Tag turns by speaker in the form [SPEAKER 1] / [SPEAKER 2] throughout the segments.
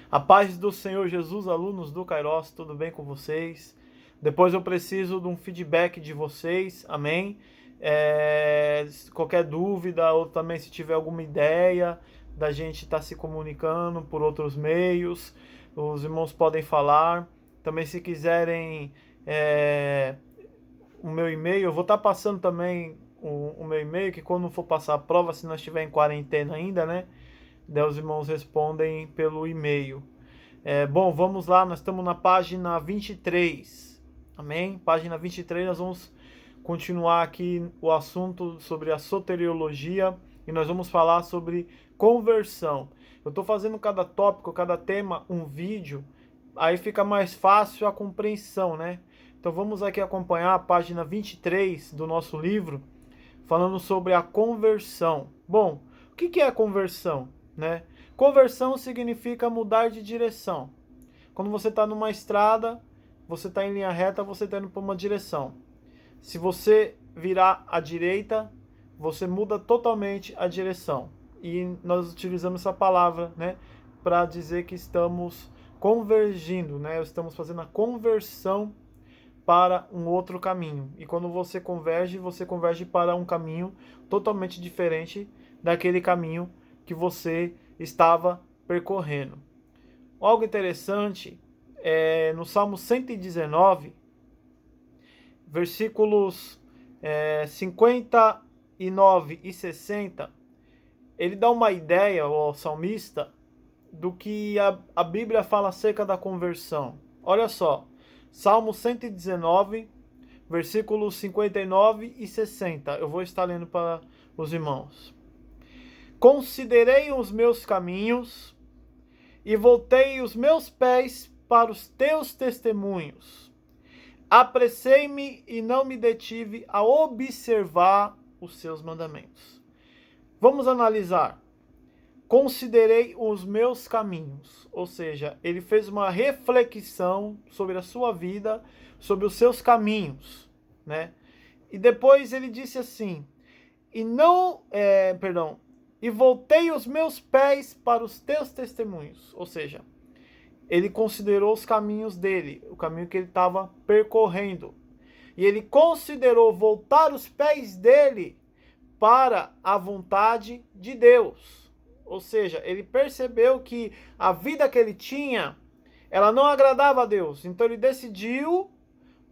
[SPEAKER 1] A paz do Senhor Jesus, alunos do Kairos, tudo bem com vocês? Depois eu preciso de um feedback de vocês, amém? Qualquer dúvida ou também se tiver alguma ideia da gente estar se comunicando por outros meios, os irmãos podem falar. Também se quiserem o meu e-mail, eu vou estar passando também o meu e-mail, que quando for passar a prova, se nós estiver em quarentena ainda, né? Daí os irmãos respondem pelo e-mail. Bom, vamos lá, nós estamos na página 23, amém? Página 23, nós vamos continuar aqui o assunto sobre a soteriologia e nós vamos falar sobre conversão. Eu estou fazendo cada tópico, cada tema, um vídeo, aí fica mais fácil a compreensão, né? Então vamos aqui acompanhar a página 23 do nosso livro, falando sobre a conversão. Bom, o que é a conversão, né? Conversão significa mudar de direção. Quando você está numa estrada, você está em linha reta, você está indo para uma direção. Se você virar à direita, você muda totalmente a direção. E nós utilizamos essa palavra, né, para dizer que estamos convergindo, né? Estamos fazendo a conversão para um outro caminho. E quando você converge para um caminho totalmente diferente daquele caminho que você estava percorrendo. Algo interessante é no Salmo 119, versículos 59 e 60, ele dá uma ideia, o salmista, do que a Bíblia fala acerca da conversão. Olha só, Salmo 119, versículos 59 e 60. Eu vou estar lendo para os irmãos. Considerei os meus caminhos e voltei os meus pés para os teus testemunhos. Apressei-me e não me detive a observar os seus mandamentos. Vamos analisar. Considerei os meus caminhos, ou seja, ele fez uma reflexão sobre a sua vida, sobre os seus caminhos, né? E depois ele disse assim: e voltei os meus pés para os teus testemunhos, ou seja, ele considerou os caminhos dele, o caminho que ele estava percorrendo, e ele considerou voltar os pés dele para a vontade de Deus. Ou seja, ele percebeu que a vida que ele tinha, ela não agradava a Deus. Então ele decidiu,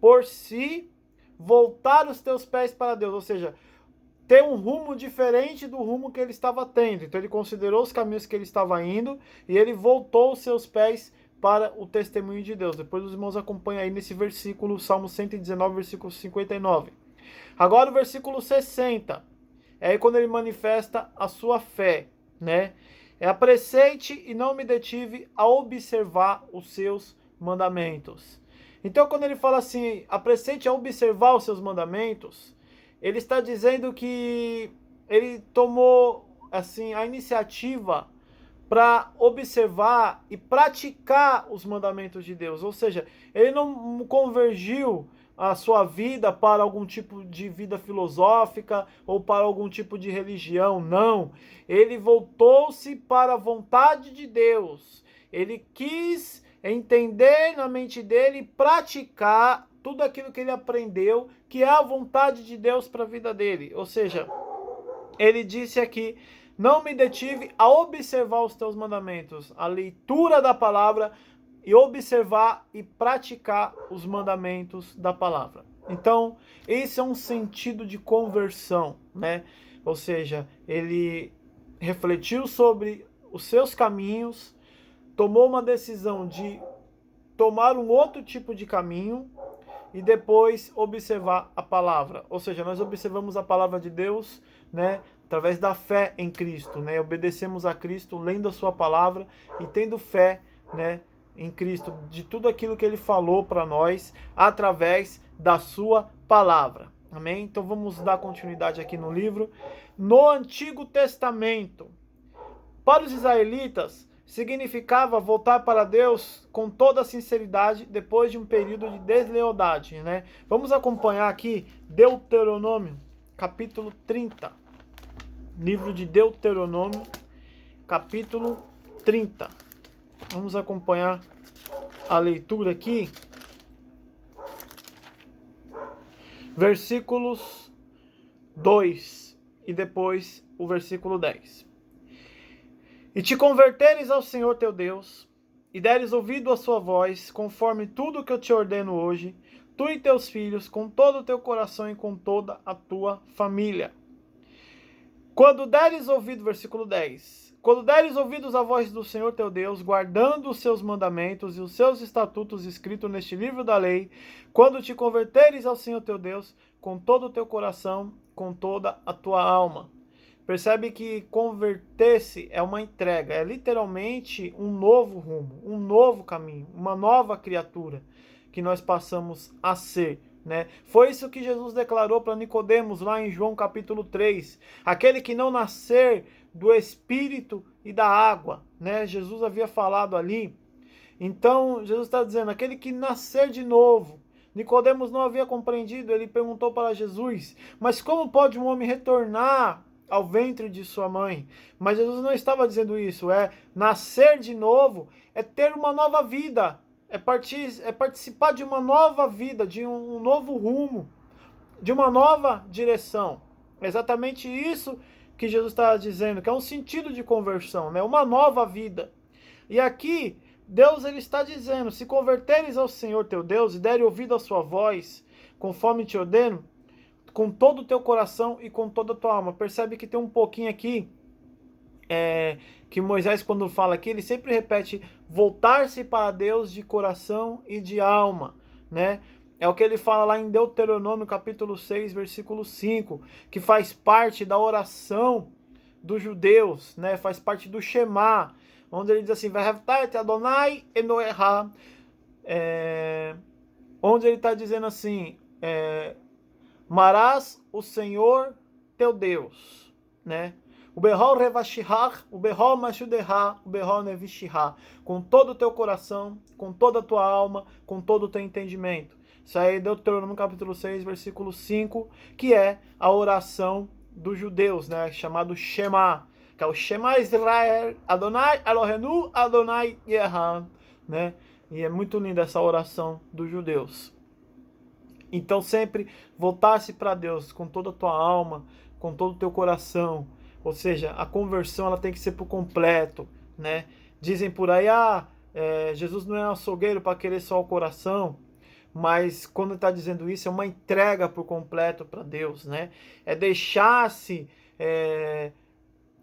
[SPEAKER 1] por si, voltar os teus pés para Deus. Ou seja, ter um rumo diferente do rumo que ele estava tendo. Então ele considerou os caminhos que ele estava indo e ele voltou os seus pés para o testemunho de Deus. Depois os irmãos acompanham aí nesse versículo, Salmo 119, versículo 59. Agora o versículo 60. É aí quando ele manifesta a sua fé, né? Apressei-te e não me detive a observar os seus mandamentos. Então, quando ele fala assim, apressei-te a observar os seus mandamentos, ele está dizendo que ele tomou assim a iniciativa para observar e praticar os mandamentos de Deus. Ou seja, ele não convergiu a sua vida para algum tipo de vida filosófica ou para algum tipo de religião, não. Ele voltou-se para a vontade de Deus. Ele quis entender na mente dele e praticar tudo aquilo que ele aprendeu, que é a vontade de Deus para a vida dele. Ou seja, ele disse aqui: não me detive a observar os teus mandamentos, a leitura da palavra, e observar e praticar os mandamentos da palavra. Então, esse é um sentido de conversão, né? Ou seja, ele refletiu sobre os seus caminhos, tomou uma decisão de tomar um outro tipo de caminho e depois observar a palavra. Ou seja, nós observamos a palavra de Deus, né, através da fé em Cristo, né? Obedecemos a Cristo lendo a sua palavra e tendo fé, né, em Cristo, de tudo aquilo que ele falou para nós através da sua palavra. Amém? Então vamos dar continuidade aqui no livro. No Antigo Testamento, para os israelitas, significava voltar para Deus com toda a sinceridade depois de um período de deslealdade, né? Vamos acompanhar aqui Deuteronômio, capítulo 30. Livro de Deuteronômio, capítulo 30. Vamos acompanhar a leitura aqui. Versículos 2 e depois o versículo 10. E te converteres ao Senhor teu Deus, e deres ouvido à sua voz, conforme tudo que eu te ordeno hoje, tu e teus filhos, com todo o teu coração e com toda a tua família. Quando deres ouvido, versículo 10, quando deres ouvidos à voz do Senhor teu Deus, guardando os seus mandamentos e os seus estatutos escritos neste livro da lei, quando te converteres ao Senhor teu Deus, com todo o teu coração, com toda a tua alma. Percebe que converter-se é uma entrega, é literalmente um novo rumo, um novo caminho, uma nova criatura que nós passamos a ser, né? Foi isso que Jesus declarou para Nicodemos lá em João capítulo 3. Aquele que não nascer do Espírito e da água, né? Jesus havia falado ali. Então, Jesus está dizendo, aquele que nascer de novo. Nicodemos não havia compreendido, ele perguntou para Jesus, mas como pode um homem retornar ao ventre de sua mãe? Mas Jesus não estava dizendo isso, nascer de novo, é ter uma nova vida, é participar de uma nova vida, de um novo rumo, de uma nova direção. É exatamente isso que Jesus está dizendo, que é um sentido de conversão, né? Uma nova vida. E aqui, Deus ele está dizendo, se converteres ao Senhor teu Deus e deres ouvido à sua voz, conforme te ordeno, com todo o teu coração e com toda a tua alma. Percebe que tem um pouquinho aqui, que Moisés quando fala aqui, ele sempre repete, voltar-se para Deus de coração e de alma, né? É o que ele fala lá em Deuteronômio capítulo 6, versículo 5, que faz parte da oração dos judeus, né? Faz parte do Shema, onde ele diz assim, Adonai Elohecha, onde ele está dizendo assim, amarás o Senhor teu Deus, né? O Behol Revashihach, o Behol Mashudeha, o Behol Nevishihá, com todo o teu coração, com toda a tua alma, com todo o teu entendimento. Isso aí é Deuteronômio capítulo 6, versículo 5, que é a oração dos judeus, né? Chamado Shema, que é o Shema Israel, Adonai Elohenu, Adonai Yehad, né? E é muito linda essa oração dos judeus. Então sempre voltar-se para Deus com toda a tua alma, com todo o teu coração. Ou seja, a conversão ela tem que ser por completo, né? Dizem por aí, Jesus não é um açougueiro para querer só o coração. Mas quando ele está dizendo isso, é uma entrega por completo para Deus, né? É deixar-se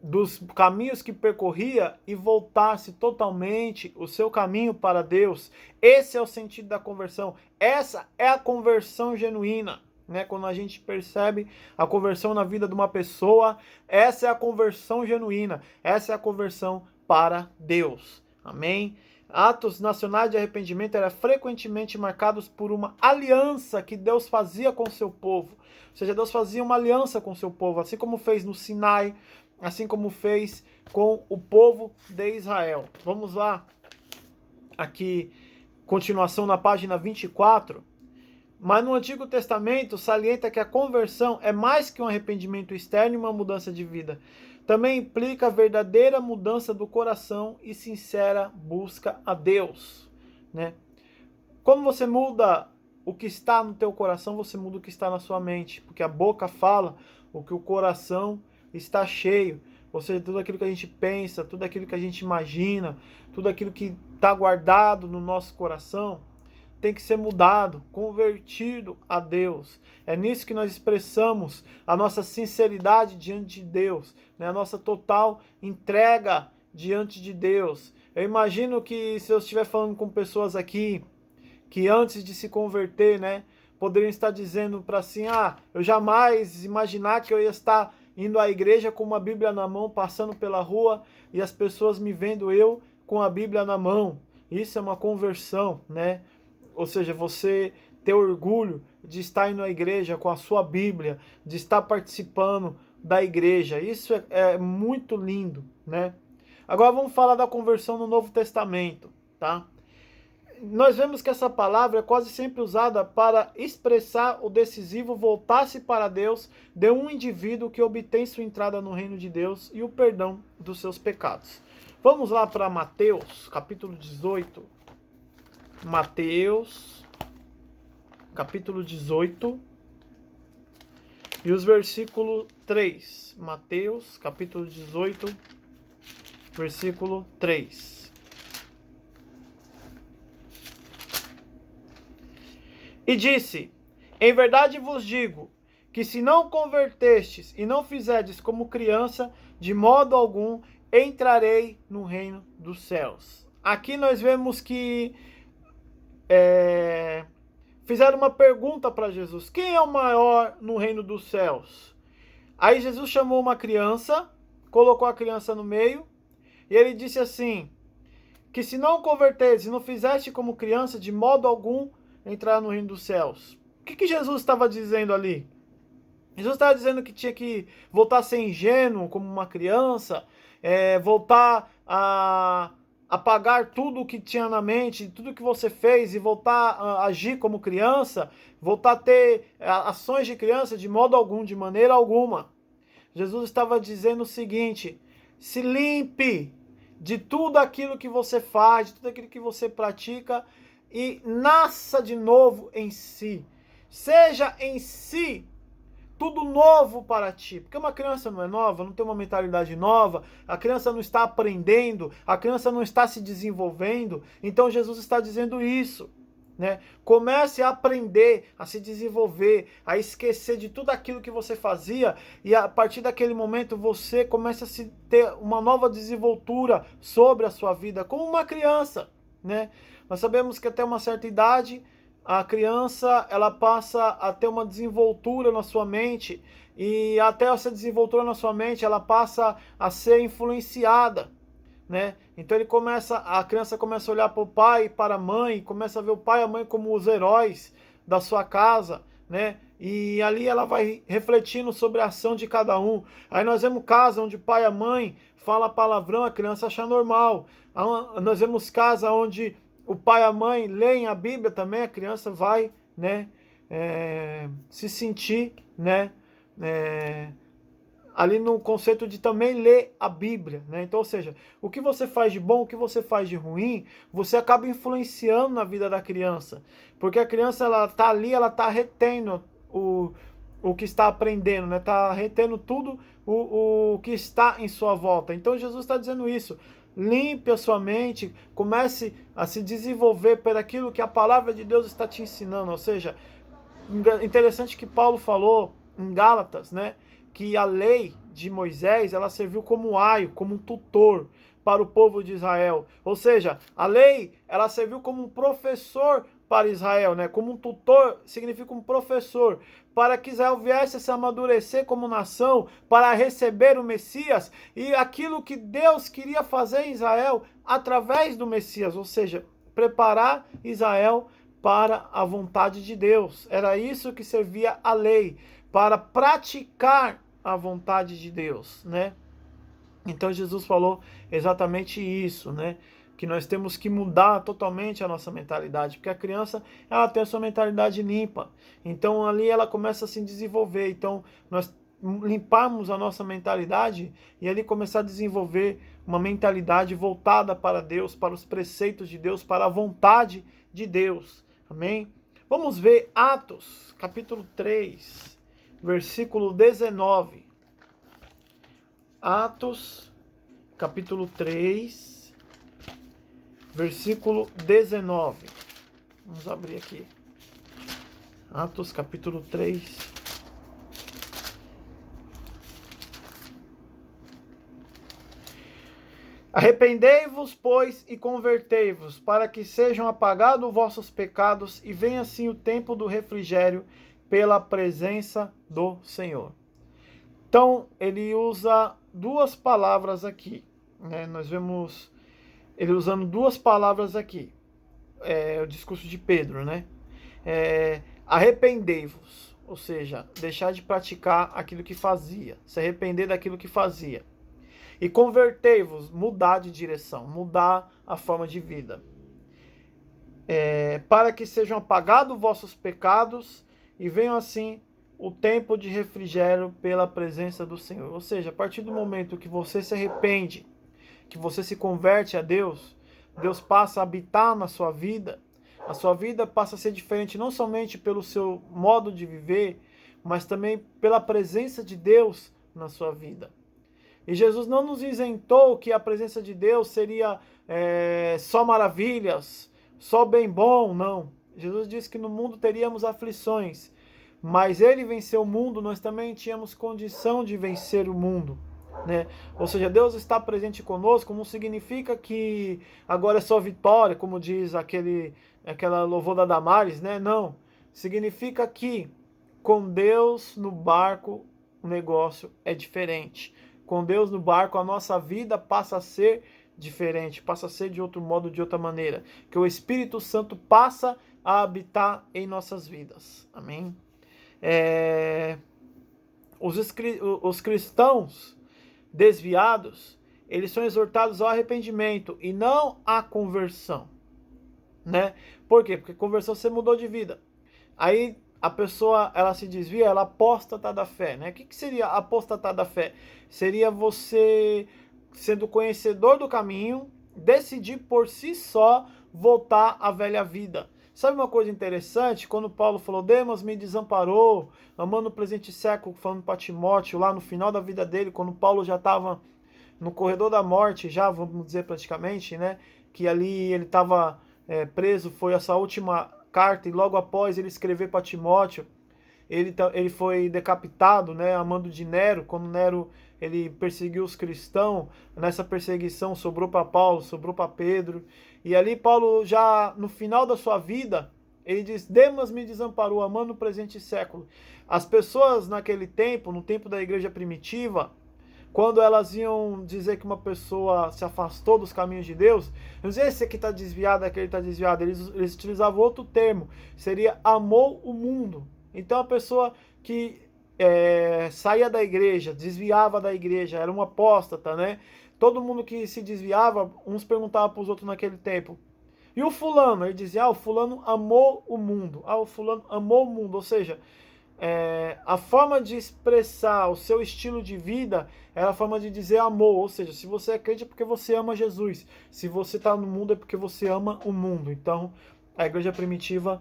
[SPEAKER 1] dos caminhos que percorria e voltar-se totalmente o seu caminho para Deus. Esse é o sentido da conversão. Essa é a conversão genuína, né? Quando a gente percebe a conversão na vida de uma pessoa, essa é a conversão genuína. Essa é a conversão para Deus. Amém? Atos nacionais de arrependimento eram frequentemente marcados por uma aliança que Deus fazia com o seu povo. Ou seja, Deus fazia uma aliança com o seu povo, assim como fez no Sinai, assim como fez com o povo de Israel. Vamos lá, aqui, continuação na página 24. Mas no Antigo Testamento salienta que a conversão é mais que um arrependimento externo e uma mudança de vida. Também implica a verdadeira mudança do coração e sincera busca a Deus, né? Quando você muda o que está no teu coração, você muda o que está na sua mente, porque a boca fala o que o coração está cheio. Ou seja, tudo aquilo que a gente pensa, tudo aquilo que a gente imagina, tudo aquilo que está guardado no nosso coração, tem que ser mudado, convertido a Deus. É nisso que nós expressamos a nossa sinceridade diante de Deus, né? A nossa total entrega diante de Deus. Eu imagino que se eu estiver falando com pessoas aqui que antes de se converter, né, poderiam estar dizendo para assim, eu jamais imaginar que eu ia estar indo à igreja com uma Bíblia na mão, passando pela rua e as pessoas me vendo eu com a Bíblia na mão. Isso é uma conversão, né? Ou seja, você ter orgulho de estar indo à igreja com a sua Bíblia, de estar participando da igreja. Isso é muito lindo, né? Agora vamos falar da conversão no Novo Testamento, tá? Nós vemos que essa palavra é quase sempre usada para expressar o decisivo voltar-se para Deus de um indivíduo que obtém sua entrada no reino de Deus e o perdão dos seus pecados. Vamos lá para Mateus, capítulo 18. Mateus, capítulo 18. E os versículo 3. Mateus, capítulo 18, versículo 3. E disse: em verdade vos digo, que se não convertestes e não fizerdes como criança, de modo algum entrarei no reino dos céus. Aqui nós vemos que fizeram uma pergunta para Jesus: quem é o maior no reino dos céus? Aí Jesus chamou uma criança, colocou a criança no meio, e ele disse assim, que se não converteres e não fizeste como criança, de modo algum entrar no reino dos céus. O que Jesus estava dizendo ali? Jesus estava dizendo que tinha que voltar a ser ingênuo como uma criança, voltar a apagar tudo o que tinha na mente, tudo que você fez e voltar a agir como criança, voltar a ter ações de criança de modo algum, de maneira alguma. Jesus estava dizendo o seguinte: se limpe de tudo aquilo que você faz, de tudo aquilo que você pratica e nasça de novo em si. Seja em si tudo novo para ti. Porque uma criança não é nova, não tem uma mentalidade nova, a criança não está aprendendo, a criança não está se desenvolvendo. Então Jesus está dizendo isso, né? Comece a aprender, a se desenvolver, a esquecer de tudo aquilo que você fazia e a partir daquele momento você começa a se ter uma nova desenvoltura sobre a sua vida, como uma criança, né? Nós sabemos que até uma certa idade a criança ela passa a ter uma desenvoltura na sua mente e até essa desenvoltura na sua mente ela passa a ser influenciada, né? Então a criança começa a olhar para o pai e para a mãe, começa a ver o pai e a mãe como os heróis da sua casa, né? E ali ela vai refletindo sobre a ação de cada um. Aí nós vemos casa onde o pai e a mãe fala palavrão, a criança acha normal. Nós vemos casa onde o pai e a mãe leem a Bíblia também, a criança vai, né, se sentir, né, ali no conceito de também ler a Bíblia, né? Então, ou seja, o que você faz de bom, o que você faz de ruim, você acaba influenciando na vida da criança, porque a criança ela tá ali, ela tá retendo o que está aprendendo, né? Tá retendo tudo o que está em sua volta. Então Jesus está dizendo isso. Limpe a sua mente, comece a se desenvolver por aquilo que a palavra de Deus está te ensinando. Ou seja, interessante que Paulo falou em Gálatas, né, que a lei de Moisés ela serviu como aio, como um tutor para o povo de Israel. Ou seja, a lei ela serviu como um professor para Israel, né? Como um tutor significa um professor, para que Israel viesse a se amadurecer como nação, para receber o Messias e aquilo que Deus queria fazer em Israel através do Messias, ou seja, preparar Israel para a vontade de Deus. Era isso que servia a lei, para praticar a vontade de Deus, né? Então Jesus falou exatamente isso, né? Que nós temos que mudar totalmente a nossa mentalidade, porque a criança ela tem a sua mentalidade limpa, então ali ela começa a se desenvolver. Então nós limparmos a nossa mentalidade e ali começar a desenvolver uma mentalidade voltada para Deus, para os preceitos de Deus, para a vontade de Deus. Amém? Vamos ver Atos, capítulo 3, versículo 19. Atos, capítulo 3, versículo 19. Vamos abrir aqui. Atos, capítulo 3. Arrependei-vos, pois, e convertei-vos, para que sejam apagados vossos pecados, e venha assim o tempo do refrigério pela presença do Senhor. Então, ele usa duas palavras aqui, né? Nós vemos ele usando duas palavras aqui. O discurso de Pedro, né? Arrependei-vos, ou seja, deixar de praticar aquilo que fazia, se arrepender daquilo que fazia. E convertei-vos, mudar de direção, mudar a forma de vida. Para que sejam apagados vossos pecados e venham assim o tempo de refrigério pela presença do Senhor. Ou seja, a partir do momento que você se arrepende, que você se converte a Deus, Deus passa a habitar na sua vida, a sua vida passa a ser diferente não somente pelo seu modo de viver, mas também pela presença de Deus na sua vida. E Jesus não nos isentou que a presença de Deus seria só maravilhas, só bem bom, não. Jesus disse que no mundo teríamos aflições, mas ele venceu o mundo, nós também tínhamos condição de vencer o mundo, né? Ou seja, Deus está presente conosco, não significa que agora é só vitória, como diz aquela louvor da Damares, né? Não, significa que com Deus no barco o negócio é diferente. Com Deus no barco a nossa vida passa a ser diferente, passa a ser de outro modo, de outra maneira, que o Espírito Santo passa a habitar em nossas vidas. Amém? Os cristãos desviados, eles são exortados ao arrependimento e não à conversão, né? Por quê? Porque conversão você mudou de vida. Aí a pessoa, ela se desvia, ela apóstata da fé, né? O que seria apostatar da fé? Seria você, sendo conhecedor do caminho, decidir por si só voltar à velha vida. Sabe uma coisa interessante? Quando Paulo falou, Demas me desamparou, amando o presente século, falando para Timóteo, lá no final da vida dele, quando Paulo já estava no corredor da morte, já vamos dizer praticamente, né? Que ali ele estava preso, foi essa última carta, e logo após ele escrever para Timóteo, ele foi decapitado, né, a mando de Nero, quando Nero ele perseguiu os cristãos, nessa perseguição sobrou para Paulo, sobrou para Pedro, e ali Paulo já no final da sua vida, ele diz, Demas me desamparou, amando o presente século. As pessoas naquele tempo, no tempo da igreja primitiva, quando elas iam dizer que uma pessoa se afastou dos caminhos de Deus, não dizer esse aqui está desviado, aquele está desviado, eles utilizavam outro termo, seria amou o mundo. Então a pessoa que saía da igreja, desviava da igreja, era um apóstata, né? Todo mundo que se desviava, uns perguntavam para os outros naquele tempo, e o fulano? Ele dizia, o fulano amou o mundo, o fulano amou o mundo, ou seja, a forma de expressar o seu estilo de vida era a forma de dizer amor, ou seja, se você é crente é porque você ama Jesus, se você está no mundo é porque você ama o mundo. Então a igreja primitiva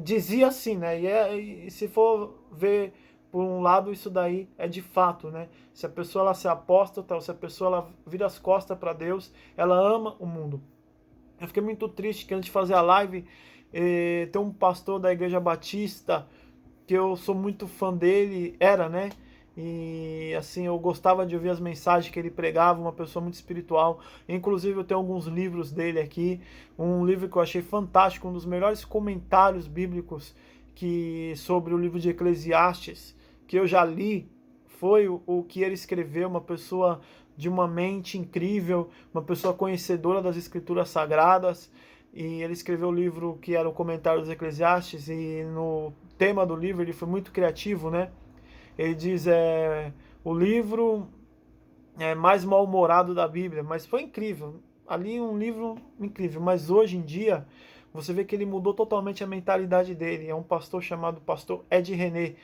[SPEAKER 1] dizia assim, né? E se for ver por um lado, isso daí é de fato, né? Se a pessoa ela se apóstata, ou se a pessoa ela vira as costas para Deus, ela ama o mundo. Eu fiquei muito triste que antes de fazer a live, tem um pastor da Igreja Batista que eu sou muito fã dele, né? E assim, eu gostava de ouvir as mensagens que ele pregava, uma pessoa muito espiritual. Inclusive eu tenho alguns livros dele aqui, um livro que eu achei fantástico, um dos melhores comentários bíblicos sobre o livro de Eclesiastes, que eu já li, foi o que ele escreveu, uma pessoa de uma mente incrível, uma pessoa conhecedora das escrituras sagradas, e ele escreveu o livro que era o comentário dos Eclesiastes, e no tema do livro ele foi muito criativo, né? Ele diz, o livro mais mal-humorado da Bíblia, mas foi incrível, ali um livro incrível, mas hoje em dia, você vê que ele mudou totalmente a mentalidade dele, é um pastor chamado pastor Ed René,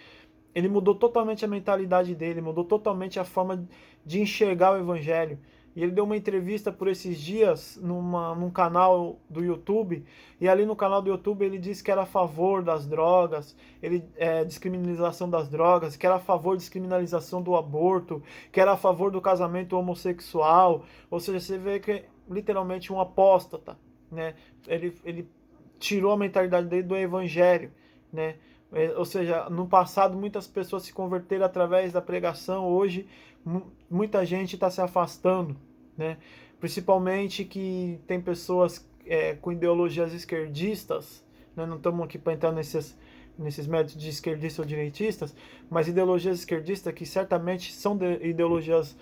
[SPEAKER 1] ele mudou totalmente a mentalidade dele, mudou totalmente a forma de enxergar o evangelho. E ele deu uma entrevista por esses dias num canal do YouTube, e ali no canal do YouTube ele disse que era a favor das drogas, descriminalização das drogas, que era a favor da descriminalização do aborto, que era a favor do casamento homossexual. Ou seja, você vê que é literalmente um apóstata, né? Ele tirou a mentalidade dele do evangelho, né? Ou seja, no passado muitas pessoas se converteram através da pregação, hoje muita gente está se afastando, né? Principalmente que tem pessoas com ideologias esquerdistas, né? Não estamos aqui para entrar nesses métodos de esquerdistas ou direitistas, mas ideologias esquerdistas que certamente são ideologias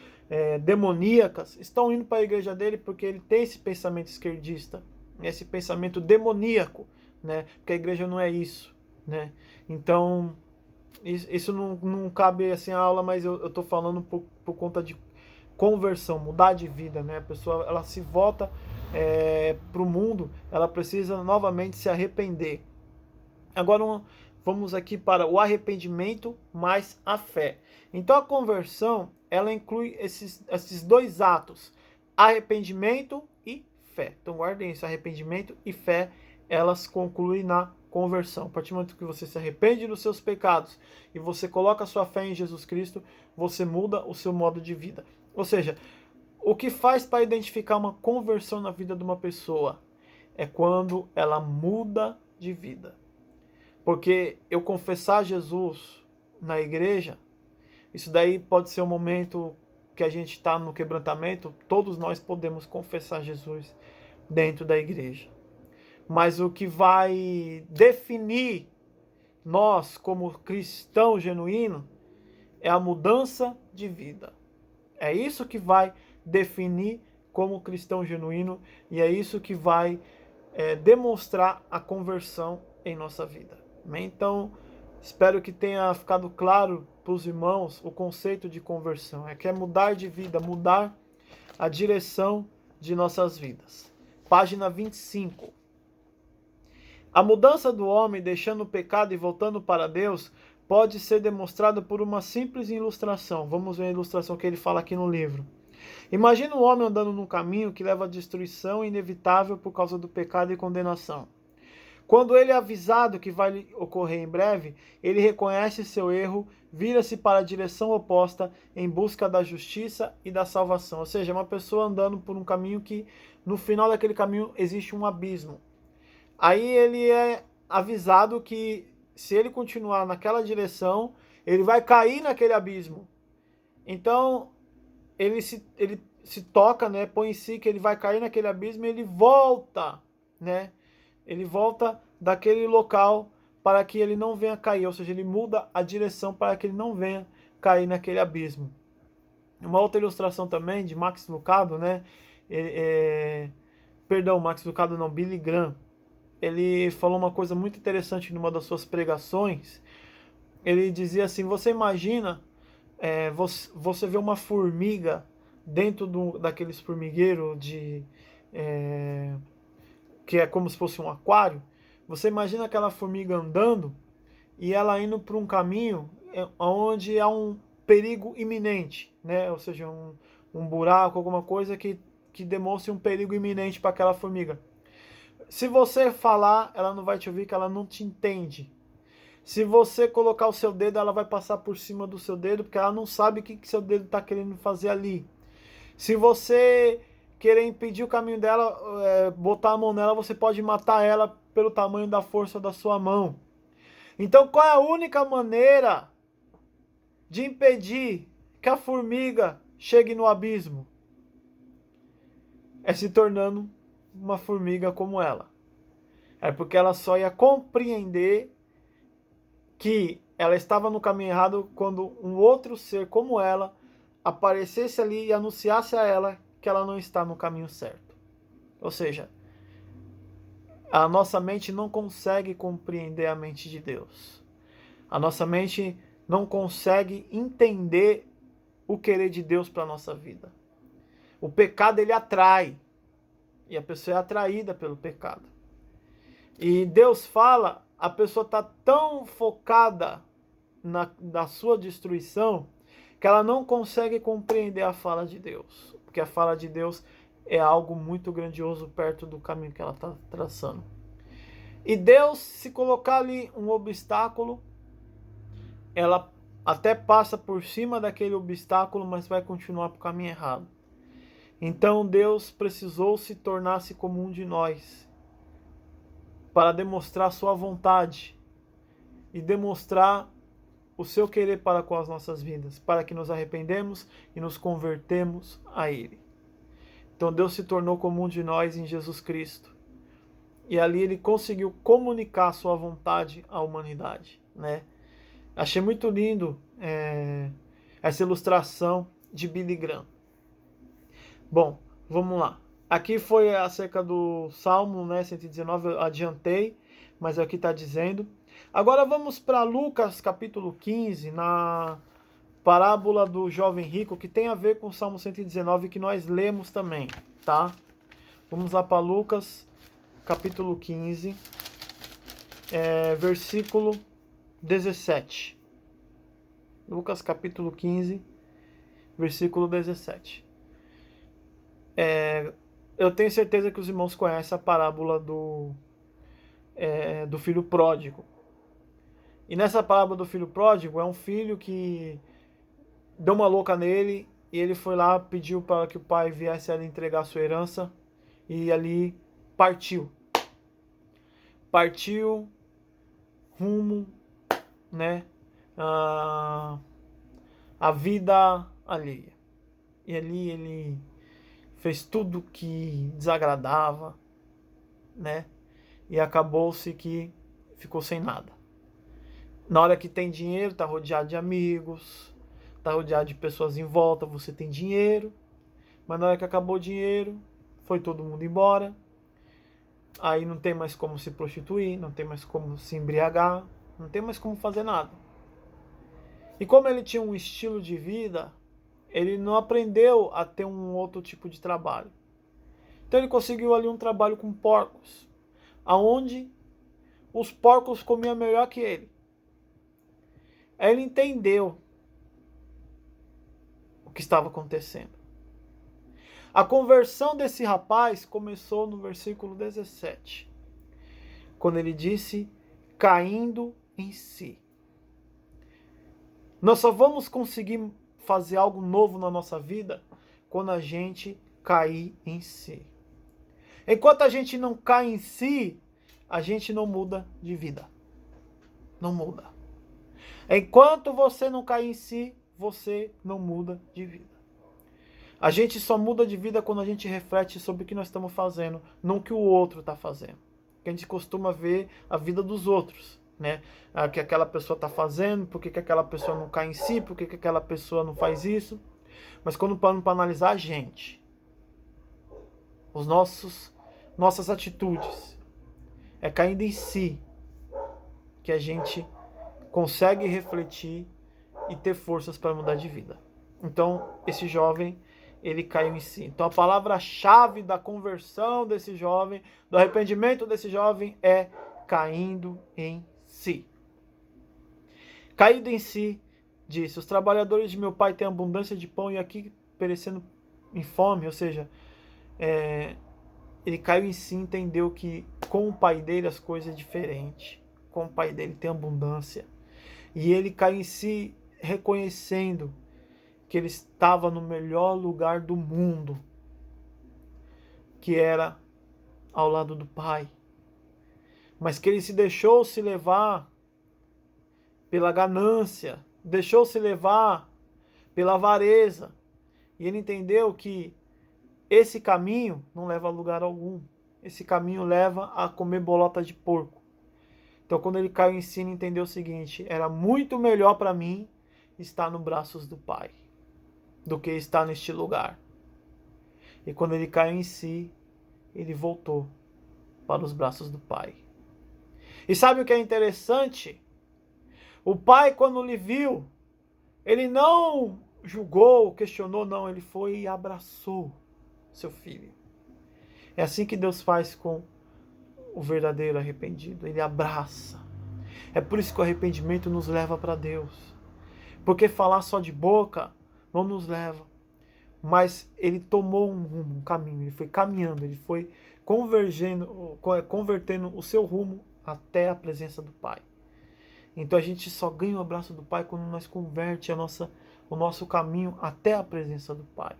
[SPEAKER 1] demoníacas, estão indo para a igreja dele porque ele tem esse pensamento esquerdista, esse pensamento demoníaco, né? Porque a igreja não é isso, né? Então, isso não cabe assim a aula, mas eu estou falando por conta de conversão, mudar de vida, né? A pessoa ela se volta para o mundo, ela precisa novamente se arrepender. Agora vamos aqui para o arrependimento mais a fé. Então a conversão ela inclui esses dois atos, arrependimento e fé. Então guardem isso, arrependimento e fé, elas concluem na conversão. A partir do momento que você se arrepende dos seus pecados e você coloca a sua fé em Jesus Cristo, você muda o seu modo de vida. Ou seja, o que faz para identificar uma conversão na vida de uma pessoa é quando ela muda de vida. Porque eu confessar Jesus na igreja, isso daí pode ser um momento que a gente está no quebrantamento, todos nós podemos confessar Jesus dentro da igreja. Mas o que vai definir nós como cristão genuíno é a mudança de vida. É isso que vai definir como cristão genuíno e é isso que vai demonstrar a conversão em nossa vida. Então, espero que tenha ficado claro para os irmãos o conceito de conversão. É que é mudar de vida, mudar a direção de nossas vidas. Página 25. A mudança do homem deixando o pecado e voltando para Deus pode ser demonstrada por uma simples ilustração. Vamos ver a ilustração que ele fala aqui no livro. Imagina um homem andando num caminho que leva à destruição inevitável por causa do pecado e condenação. Quando ele é avisado que vai ocorrer em breve, ele reconhece seu erro, vira-se para a direção oposta em busca da justiça e da salvação. Ou seja, uma pessoa andando por um caminho que no final daquele caminho existe um abismo. Aí ele é avisado que se ele continuar naquela direção, ele vai cair naquele abismo. Então, ele se toca, né, põe em si que ele vai cair naquele abismo e ele volta, né? Ele volta daquele local para que ele não venha cair, ou seja, ele muda a direção para que ele não venha cair naquele abismo. Uma outra ilustração também de Max Lucado, né? Max Lucado não, Billy Graham. Ele falou uma coisa muito interessante numa das suas pregações. Ele dizia assim: você imagina, você vê uma formiga dentro daqueles formigueiros que é como se fosse um aquário. Você imagina aquela formiga andando e ela indo por um caminho onde há um perigo iminente, né? Ou seja, um buraco, alguma coisa que demonstre um perigo iminente para aquela formiga. Se você falar, ela não vai te ouvir, que ela não te entende. Se você colocar o seu dedo, ela vai passar por cima do seu dedo, porque ela não sabe o que seu dedo está querendo fazer ali. Se você querer impedir o caminho dela, botar a mão nela, você pode matar ela pelo tamanho da força da sua mão. Então, qual é a única maneira de impedir que a formiga chegue no abismo? É se tornando uma formiga como ela. É porque ela só ia compreender que ela estava no caminho errado quando um outro ser como ela aparecesse ali e anunciasse a ela que ela não está no caminho certo. Ou seja, a nossa mente não consegue compreender a mente de Deus. A nossa mente não consegue entender o querer de Deus para a nossa vida. O pecado, ele atrai. E a pessoa é atraída pelo pecado. E Deus fala, a pessoa está tão focada na sua destruição que ela não consegue compreender a fala de Deus. Porque a fala de Deus é algo muito grandioso perto do caminho que ela está traçando. E Deus, se colocar ali um obstáculo, ela até passa por cima daquele obstáculo, mas vai continuar para o caminho errado. Então Deus precisou se tornar-se como um de nós, para demonstrar sua vontade e demonstrar o seu querer para com as nossas vidas, para que nos arrependemos e nos convertemos a Ele. Então Deus se tornou como um de nós em Jesus Cristo. E ali Ele conseguiu comunicar sua vontade à humanidade, né? Achei muito lindo essa ilustração de Billy Graham. Bom, vamos lá. Aqui foi acerca do Salmo, né, 119, eu adiantei, mas aqui está dizendo. Agora vamos para Lucas capítulo 15, na parábola do jovem rico, que tem a ver com o Salmo 119, que nós lemos também, tá? Vamos lá para Lucas capítulo 15, versículo 17. Lucas capítulo 15, versículo 17. eu tenho certeza que os irmãos conhecem a parábola do filho pródigo. E nessa parábola do filho pródigo, é um filho que deu uma louca nele e ele foi lá, pediu para que o pai viesse a lhe entregar a sua herança e ali partiu. Partiu rumo, né, a vida alheia. E ali ele fez tudo que desagradava, né? E acabou-se que ficou sem nada. Na hora que tem dinheiro, tá rodeado de amigos, tá rodeado de pessoas em volta, você tem dinheiro, mas na hora que acabou o dinheiro, foi todo mundo embora. Aí não tem mais como se prostituir, não tem mais como se embriagar, não tem mais como fazer nada. E como ele tinha um estilo de vida, ele não aprendeu a ter um outro tipo de trabalho. Então ele conseguiu ali um trabalho com porcos, aonde os porcos comiam melhor que ele. Aí ele entendeu o que estava acontecendo. A conversão desse rapaz começou no versículo 17, quando ele disse, caindo em si. Nós só vamos conseguir fazer algo novo na nossa vida quando a gente cair em si. Enquanto a gente não cai em si, a gente não muda de vida. Não muda. Enquanto você não cai em si, você não muda de vida. A gente só muda de vida quando a gente reflete sobre o que nós estamos fazendo, não o que o outro está fazendo. Porque a gente costuma ver a vida dos outros, né? O que aquela pessoa está fazendo, por que aquela pessoa não cai em si, por que aquela pessoa não faz isso. Mas quando paramos para analisar a gente, nossas atitudes, é caindo em si que a gente consegue refletir e ter forças para mudar de vida. Então, esse jovem, ele caiu em si. Então, a palavra-chave da conversão desse jovem, do arrependimento desse jovem, é caindo em si. Caído em si, disse, os trabalhadores de meu pai têm abundância de pão e aqui perecendo em fome. Ou seja, ele caiu em si e entendeu que com o pai dele as coisas é diferente. Com o pai dele tem abundância. E ele caiu em si reconhecendo que ele estava no melhor lugar do mundo, que era ao lado do pai. Mas que ele se deixou se levar pela ganância, deixou se levar pela avareza. E ele entendeu que esse caminho não leva a lugar algum. Esse caminho leva a comer bolota de porco. Então, quando ele caiu em si, ele entendeu o seguinte, era muito melhor para mim estar nos braços do pai do que estar neste lugar. E quando ele caiu em si, ele voltou para os braços do pai. E sabe o que é interessante? O pai, quando lhe viu, ele não julgou, questionou, não, ele foi e abraçou seu filho. É assim que Deus faz com o verdadeiro arrependido, ele abraça. É por isso que o arrependimento nos leva para Deus. Porque falar só de boca não nos leva. Mas ele tomou um rumo, um caminho, ele foi caminhando, ele foi convertendo o seu rumo até a presença do Pai. Então a gente só ganha o abraço do Pai quando nós converte o nosso caminho até a presença do Pai.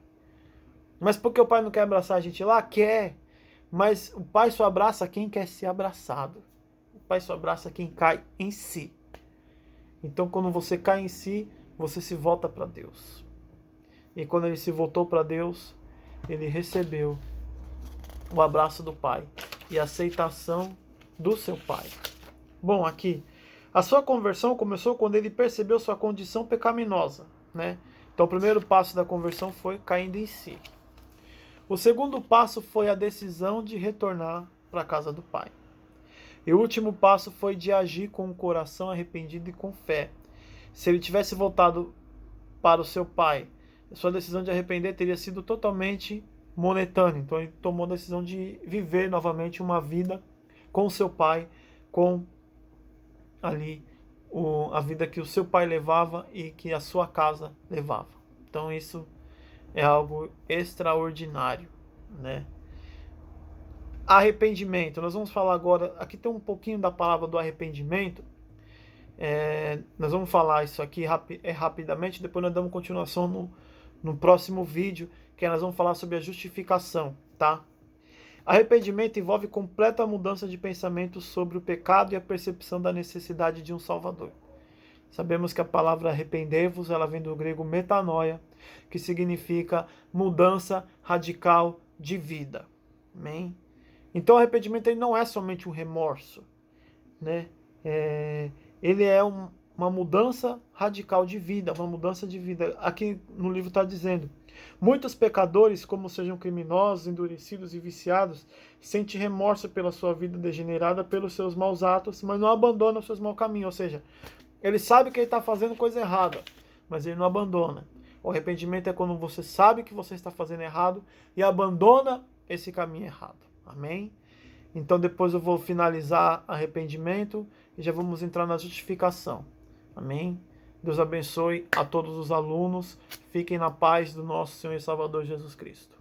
[SPEAKER 1] Mas por que o Pai não quer abraçar a gente lá? Quer. Mas o Pai só abraça quem quer ser abraçado. O Pai só abraça quem cai em si. Então quando você cai em si, você se volta para Deus. E quando ele se voltou para Deus, ele recebeu o abraço do Pai e a aceitação do seu Pai. Bom, aqui, a sua conversão começou quando ele percebeu sua condição pecaminosa, né? Então o primeiro passo da conversão foi caindo em si. O segundo passo foi a decisão de retornar para a casa do Pai. E o último passo foi de agir com o coração arrependido e com fé. Se ele tivesse voltado para o seu pai, sua decisão de arrepender teria sido totalmente momentânea. Então ele tomou a decisão de viver novamente uma vida com o seu pai, com ali a vida que o seu pai levava e que a sua casa levava. Então isso é algo extraordinário. né? Arrependimento. Nós vamos falar agora, aqui tem um pouquinho da palavra do arrependimento. Nós vamos falar isso aqui rapidamente, depois nós damos continuação no próximo vídeo, que nós vamos falar sobre a justificação, tá? Arrependimento envolve completa mudança de pensamento sobre o pecado e a percepção da necessidade de um Salvador. Sabemos que a palavra arrepender-vos, ela vem do grego metanoia, que significa mudança radical de vida. Amém? Então o arrependimento ele não é somente um remorso, né? Ele é uma mudança radical de vida, uma mudança de vida. Aqui no livro está dizendo, muitos pecadores, como sejam criminosos, endurecidos e viciados, sentem remorso pela sua vida degenerada, pelos seus maus atos, mas não abandonam os seus maus caminhos. Ou seja, ele sabe que ele está fazendo coisa errada, mas ele não abandona. O arrependimento é quando você sabe que você está fazendo errado e abandona esse caminho errado. Amém? Então depois eu vou finalizar arrependimento e já vamos entrar na justificação. Amém? Deus abençoe a todos os alunos. Fiquem na paz do nosso Senhor e Salvador Jesus Cristo.